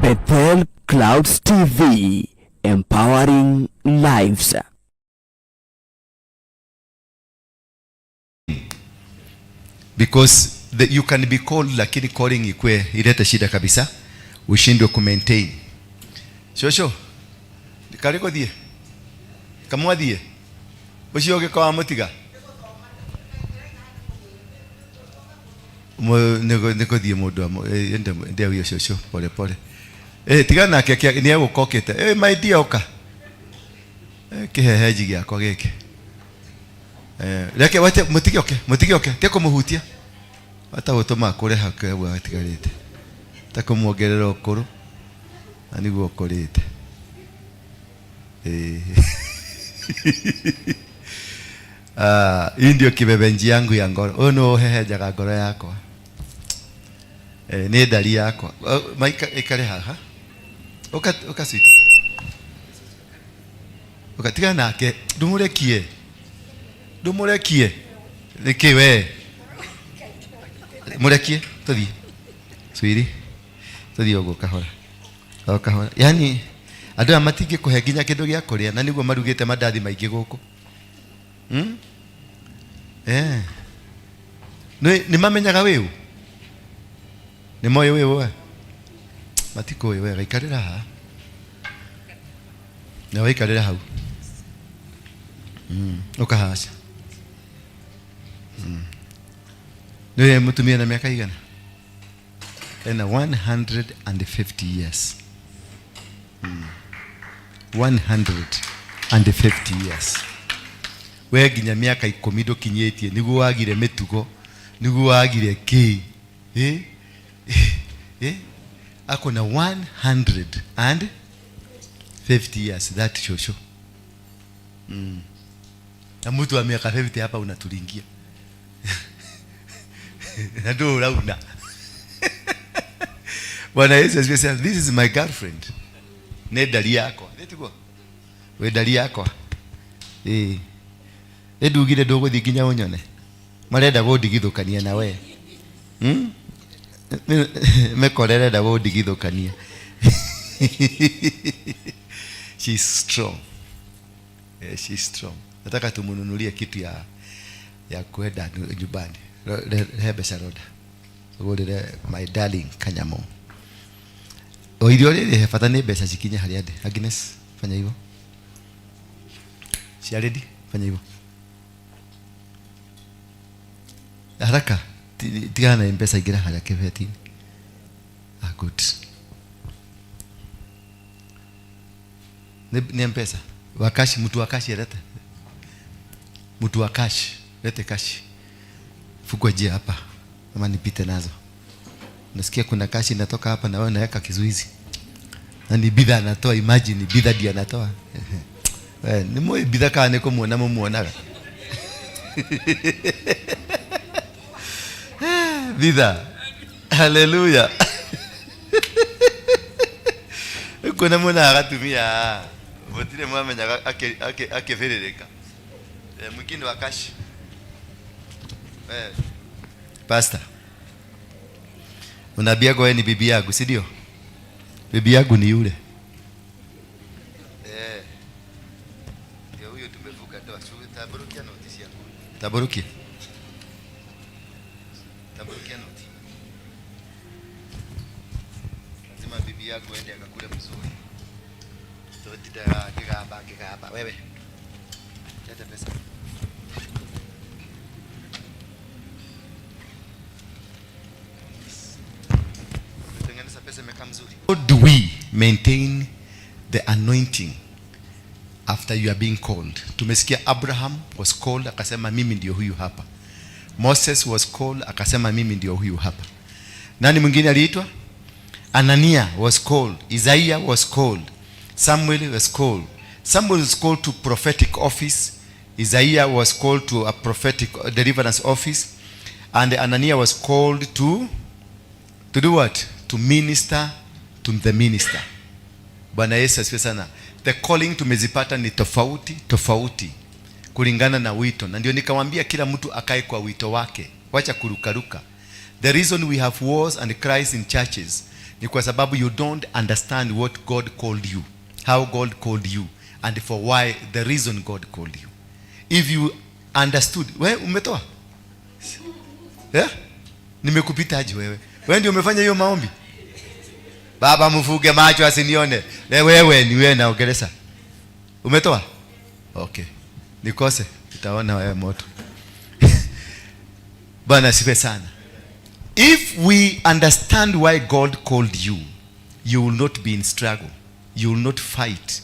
Bethel Clouds TV, empowering lives. Because you can be called, lakini calling ikwe ileta shida kabisa, ushindwe kumaintain. Shosho kariko die kamwa die ushioge kwa mutiga niko die modo ende ndio hiyo shosho pole pole tigana keke ni egukokete my dear oka kiheheji gyako geke reke wate mutigioke teko muhutia hata gutuma kure hake bwa tigarite takomuongerera okuru ani guokorite ndio kibebenji yangu ya ngoro ono hehejaga ngoro yakwa ni ndari yakwa maika ikare haha oka sweet okatiga nake ndumurekie nikiwe murekie tuthie swiri tuthie ogo kahora yani andu amatingi kuhe nginya kindu gya kuria na niguo marugite mandathi maingi guku ni mamenyaga wiu ni moyo wiu we matiko wiu wega ikarira ha na waikarira hau ukahasha ni mutumia na miaka igana ena 150 years 150 years we ginya miaka 10 ndokinyetie niguo wagire mitugo niguo wagire ki akona 150 years that shosho na mtu wa miaka 50 hapa unatulingia na ndo launa Bwana Yesu asifiwe. This is my girlfriend. Ne dali yako. Letiko. We dali yako. Edugire dogo dikinya onyone. Marenda godigithukania na we. Mekorere da godigithukania. She's strong. Yeah, she's strong. Nataka tumununulie kitu ya kwenda nyumbani. Hebe saroda. Ngorire my darling kanyamo. Oidio riri hebata ni mbeca cikinya hari ande. Agnes fanya hivyo. Si ready? Fanya hivyo. Haraka. Tigana mpesa igira haraka veti. Good. Ni mpesa. Wakashi mtu wakashi leta. Mtu wakashi lete kashi. Fukwa je hapa. Ama nipite nazo. Nasikia kuna kashi inatoka hapa na wewe unaweka kizuizi. Na ni bidhaa anatoa, imagine bidhaa dia anatoa. Ni moyo bidhaa kana niko muonaga. Bidhaa. Hallelujah. Kuna mwana agatumia. Mutire mwamenya akeferereka. Mwingine wa kashi. Pastor. Unaambia wewe ni bibi yangu, si ndio? Bibi yangu ni yule. Ndio huyo tumevuka ndoa. Tabarukia notisi yako. Tabarukia. Tabarukia noti. Lazima bibi yako aende akakule mzuri. Tutita kigaba wewe. Leta pesa. How do we maintain the anointing after you are being called? Tumesikia Abraham was called, akasema mimi ndio huyu hapa. Moses was called, akasema mimi ndio huyu hapa. Nani mwingine aliitwa? Anania was called, Isaiah was called, Samuel was called. Samuel was called to prophetic office, Isaiah was called to a prophetic deliverance office, and Anania was called to do what? To minister to the minister. Bwana Yesu asifiwe sana. The calling tumezipata ni tofauti kulingana na wito, na ndio nikamwambia kila mtu akae kwa wito wake, wacha kurukaruka. The reason we have wars and cries in churches Ni kwa sababu you don't understand what God called you, how God called you, and for why, the reason God called you. If you understood, wewe umetoa? Yeah? Nimekupita aje wewe? Wewe ndio umefanya hiyo maombi? Baba mfuge macho asinione. Wewe ni wewe naongeleza. Umetoa? Okay. Nikose, utaona wewe moto. Bwana sipe sana. If we understand why God called you, you will not be in struggle. You will not fight.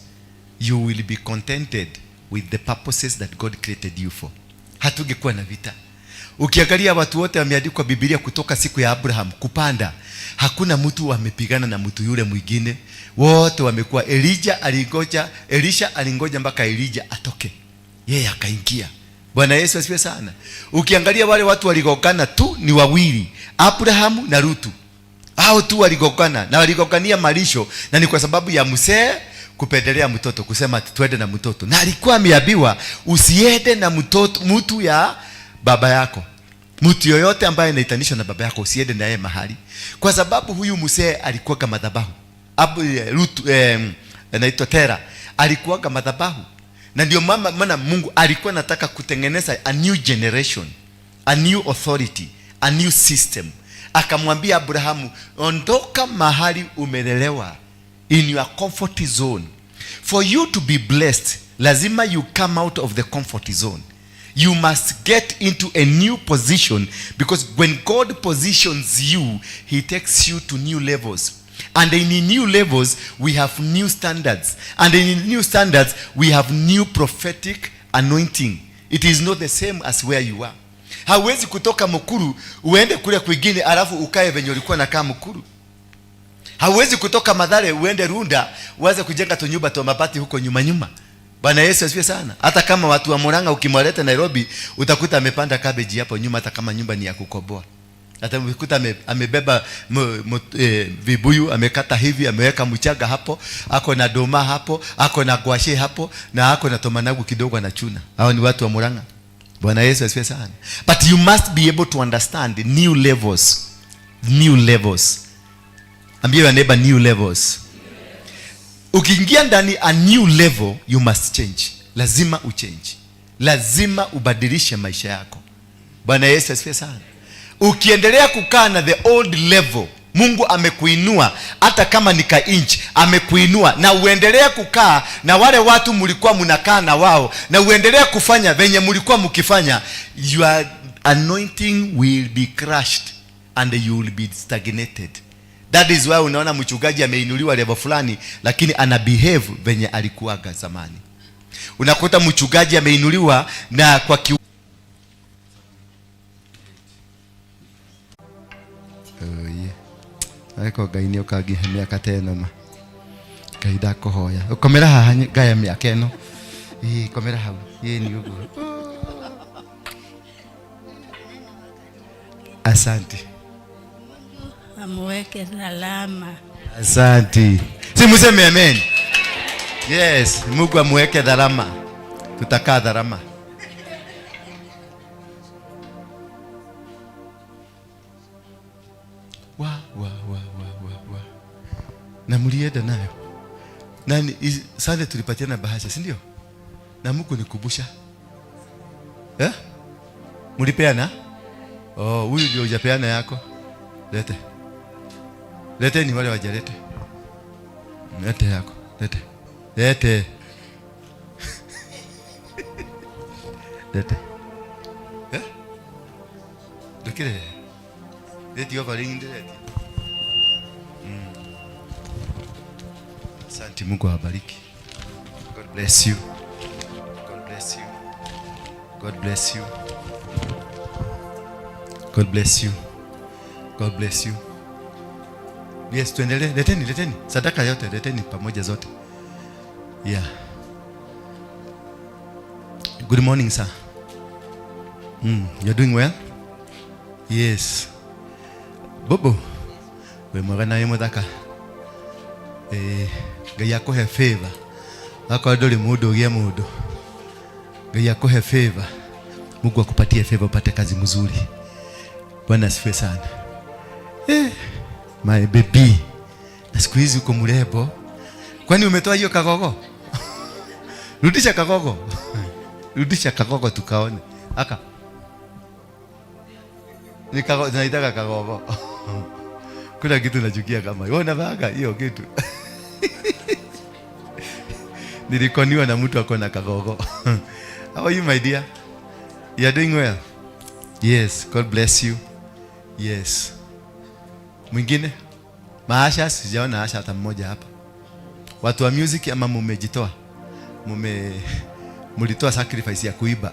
You will be contented with the purposes that God created you for. Hatungekuwa na vita. Ukiangalia watu wote wameandikwa Biblia kutoka siku ya Abraham kupanda, hakuna mtu amepigana na mtu yule mwingine. Wote wamekuwa, Elisha alingoja mpaka Elijah atoke, yeye akaingia. Bwana Yesu asifiwe sana. Ukiangalia wale watu waligokana tu ni wawili, Abraham na Rutu. Hao tu waligokana, na waligokania malisho, na ni kwa sababu ya mzee kupendelea mtoto, kusema tuende na mtoto. Na alikuwa ameambiwa usiende na mtoto, mtu ya baba yako. Mtu yoyote ambaye anaitanishwa na baba yako usiende na yeye mahali, kwa sababu huyu mzee alikuwa kama madhabahu. Rutu anaitwa Tera, alikuwa kama madhabahu. Na ndio maana Mungu alikuwa anataka kutengeneza a new generation, a new authority, a new system. Akamwambia Abrahamu, ondoka mahali umelelewa, in your comfort zone. For you to be blessed, lazima you come out of the comfort zone. You must get into a new position, because when God positions you, he takes you to new levels. And in new levels, we have new standards. And in new standards, we have new prophetic anointing. It is not the same as where you are. Hauwezi kutoka Mukuru uende kule kwingine alafu ukae venye ulikuwa nakaa Mukuru. Hauwezi kutoka Mathare uende Runda uanze kujenga tunyumba tu mabati huko nyuma. Bwana Yesu asifiwe sana. Hata kama watu wa Murang'a ukimwaleta Nairobi, utakuta amepanda cabbage hapo nyuma, hata kama nyumba ni ya kukoboa. Hata ukikuta amebeba vibuyu, amekata hivi, ameweka mchaga hapo, ako na doma hapo, ako na gwashe hapo, na ako na tomanagu kidogo na chuna. Hao ni watu wa Murang'a. Bwana Yesu asifiwe sana. But you must be able to understand new levels. New levels. Ambia your neighbor, new levels. Ukiingia ndani a new level, you must change. Lazima uchange. Lazima ubadilishe maisha yako. Bwana Yesu asifiwe sana. Ukiendelea kukaa na the old level, Mungu amekuinua hata kama ni ka inch, amekuinua, na uendelea kukaa na wale watu mlikuwa mnakaa na wao, na uendelea kufanya venye mlikuwa mkifanya, your anointing will be crushed and you will be stagnated. That is why unaona mchungaji ameinuliwa level fulani, lakini ana behave venye alikuwaga zamani. Unakuta mchungaji ameinuliwa na kwa Eko gaini okagi miaka teno ma. Kaida kohoya. Ukomera haha gaya miaka eno. Komera hau. Ni ugu. Asante. Amweke salama. Asante. Si museme amen. Yes, Mungu amweke salama. Tutakaa salama. Na mlienda nayo. Nani sasa tulipatiana bahasha, si ndio? Na Mungu nikubusha. Mlipeana? Oh, huyu ndio hujapeana yako. Lete. Lete ni wale wajalete. Lete yako. Lete. Lete. Lete. Dokile. Lete yo valingi lete. Asante, Mungu awabariki. God bless you. God bless you. God bless you. God bless you. God bless you. Yes, tuendelee. Leteni. Sadaka yote leteni pamoja zote. Yeah. Good morning, sir. You're doing well? Yes. Bobo. We mwagana yemo daka. Gaya kohe favor. Wako dole mudo ugia mudo. Gaya kohe favor. Mungu akupatie favor upate kazi mzuri. Bwana asifiwe sana. My baby. Na siku hizi uko mrembo. Kwani umetoa hiyo kagogo? Rudisha kagogo. Rudisha kagogo tukaone. Aka. Ni kagogo, tunaitaka kagogo. Kuna kitu nachukia kama hiyo. Unavaga hiyo kitu. Nilikoniwa na mtu ako na kagogo. How are you, my dear? You are doing well? Yes, God bless you. Yes. Mwingine? Maasha, sijaona asha hata mmoja hapa. Watu wa music ama mumejitoa? Mulitoa sacrifice ya kuiba.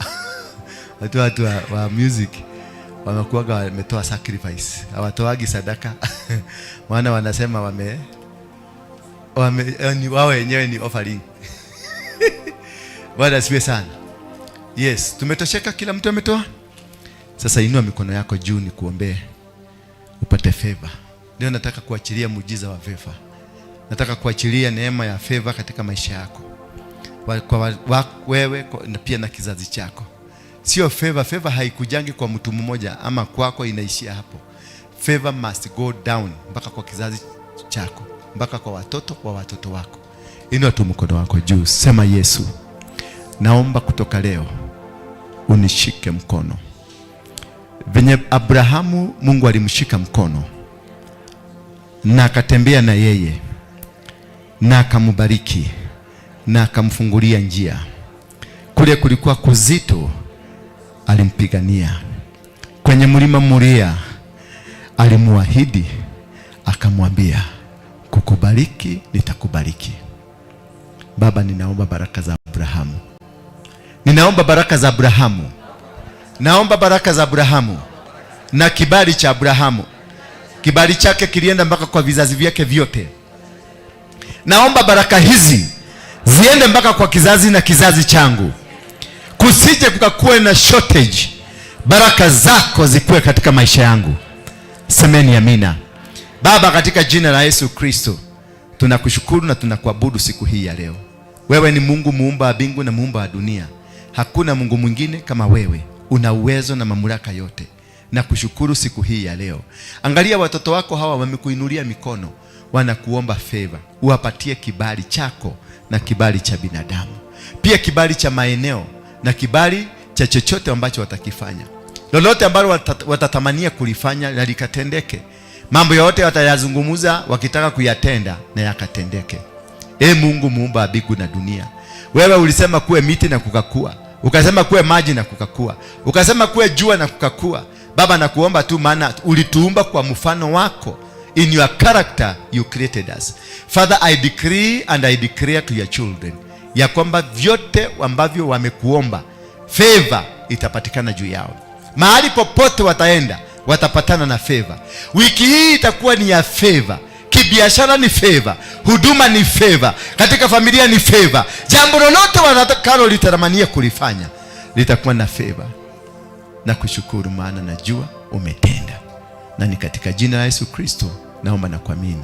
Watu wa music wamekuwa wametoa sacrifice. Hawatoagi sadaka. Maana wanasema wao wenyewe ni offering. Bwana asifiwe sana. Yes, tumetosheka, kila mtu ametoa. Sasa inua mikono yako juu ni kuombee upate favor. Leo nataka kuachilia muujiza wa favor. Nataka kuachilia neema ya favor katika maisha yako. Kwa wewe na pia na kizazi chako. Sio favor haikujangi kwa mtu mmoja ama kwako inaishia hapo. Favor must go down mpaka kwa kizazi chako, mpaka kwa watoto wa watoto wako. Inua tu mkono wako juu, sema Yesu, naomba kutoka leo unishike mkono. Venye Abrahamu Mungu alimshika mkono na akatembea na yeye na akambariki na akamfungulia njia. Kule kulikuwa kuzito, alimpigania. Kwenye mlima Moria alimuahidi, akamwambia kukubariki nitakubariki. Baba, ninaomba baraka za Abrahamu. Ninaomba baraka za Abrahamu. Naomba baraka za Abrahamu na kibali cha Abrahamu. Kibali chake kilienda mpaka kwa vizazi vyake vyote. Naomba baraka hizi ziende mpaka kwa kizazi na kizazi changu. Kusije kukakuwe na shortage. Baraka zako zikuwe katika maisha yangu. Semeni amina. Baba, katika jina la Yesu Kristo, tunakushukuru na tunakuabudu siku hii ya leo. Wewe ni Mungu muumba wa mbingu na muumba wa dunia. Hakuna Mungu mwingine kama wewe. Una uwezo na mamlaka yote. Na kushukuru siku hii ya leo. Angalia watoto wako hawa wamekuinulia mikono. Wanakuomba favor. Uwapatie kibali chako na kibali cha binadamu. Pia kibali cha maeneo na kibali cha chochote ambacho watakifanya. Lolote ambalo watatamania kulifanya na likatendeke. Mambo yote watayazungumuza wakitaka kuyatenda na yakatendeke. Mungu muumba mbingu na dunia. Wewe ulisema kuwe miti na kukakua. Ukasema kuwe maji na kukakua. Ukasema kuwe jua na kukakua. Baba, nakuomba tu, maana ulituumba kwa mfano wako. In your character you created us. Father, I decree and I declare to your children ya kwamba vyote ambavyo wamekuomba favor itapatikana juu yao. Mahali popote wataenda watapatana na favor. Wiki hii itakuwa ni ya favor. Kibiashara ni favor, huduma ni favor, katika familia ni favor. Jambo lolote watakalo litamania kulifanya litakuwa na favor. Na kushukuru maana najua umetenda. Na ni katika jina la Yesu Kristo naomba na kuamini.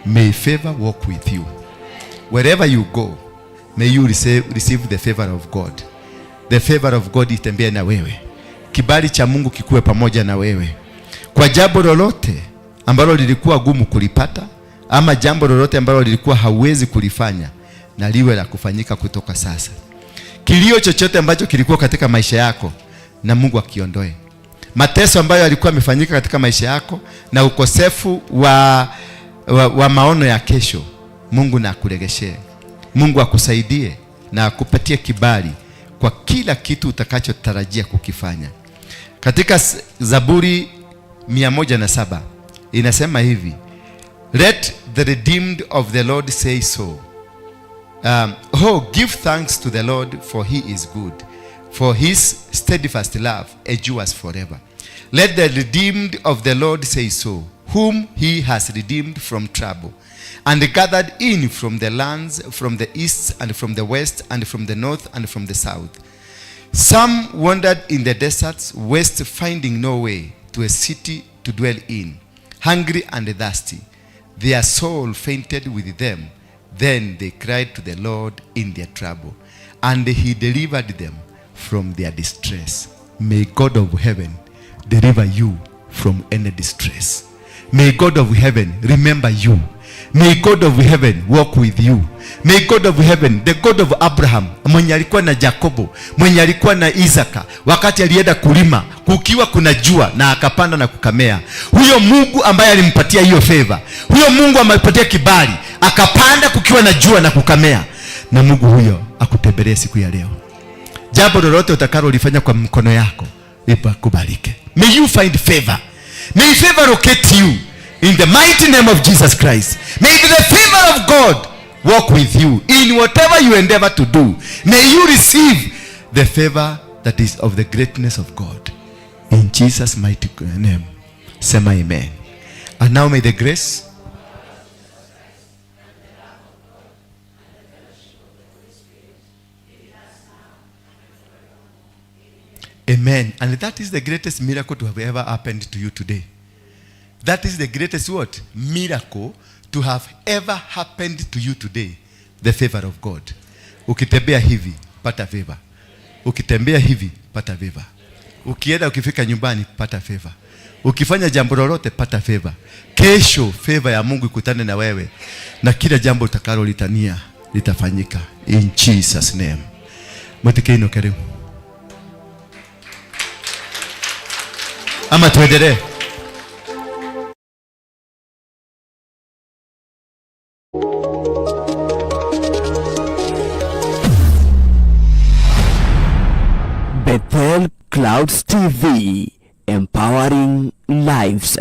May favor walk with you. Wherever you go, may you receive the favor of God. The favor of God itembee na wewe. Kibali cha Mungu kikuwe pamoja na wewe. Kwa jambo lolote ambalo lilikuwa gumu kulipata, ama jambo lolote ambalo lilikuwa hauwezi kulifanya, na liwe la kufanyika kutoka sasa. Kilio chochote ambacho kilikuwa katika maisha yako, na Mungu akiondoe. Mateso ambayo yalikuwa yamefanyika katika maisha yako na ukosefu wa maono ya kesho, Mungu na akuregeshee. Mungu akusaidie na akupatie kibali kwa kila kitu utakachotarajia kukifanya. Katika Zaburi 107 inasema hivi: Let the redeemed of the Lord say so. Give thanks to the Lord, for he is good, for his steadfast love endures forever. Let the redeemed of the Lord say so, whom he has redeemed from trouble, and gathered in from the lands, from the east and from the west and from the north and from the south. Some wandered in the deserts west, finding no way to a city to dwell in, hungry and thirsty. Their soul fainted with them. Then they cried to the Lord in their trouble, and he delivered them from their distress. May God of heaven deliver you from any distress. May God of heaven remember you. May God of heaven walk with you. May God of heaven, the God of Abraham, mwenye alikuwa na Jacobo, mwenye alikuwa na Isaka, wakati alienda kulima kukiwa kuna jua na akapanda na kukamea, huyo Mungu ambaye alimpatia hiyo favor, huyo Mungu amepatia kibali akapanda kukiwa na jua na kukamea, na Mungu huyo akutembelee siku ya leo. Jambo lolote utakalo lifanya kwa mkono yako ikubalike. May you find favor. May favor locate you in the mighty name of Jesus Christ. May the favor of God walk with you in whatever you endeavor to do. May you receive the favor that is of the greatness of God. In Jesus' mighty name. Sema amen. And now may the grace Amen. And that is the greatest miracle to have ever happened to you today. That is the greatest what? Miracle to have ever happened to you today. The favor of God. Ukitembea hivi, pata favor. Ukitembea hivi, pata favor. Ukienda ukifika nyumbani, pata favor. Ukifanya jambo lolote, pata favor. Kesho favor ya Mungu ikutane na wewe, na kila jambo utakalo litania litafanyika. In Jesus name. Mwatikeni karibu. Ama tuendelee. Bethel Clouds TV, empowering lives.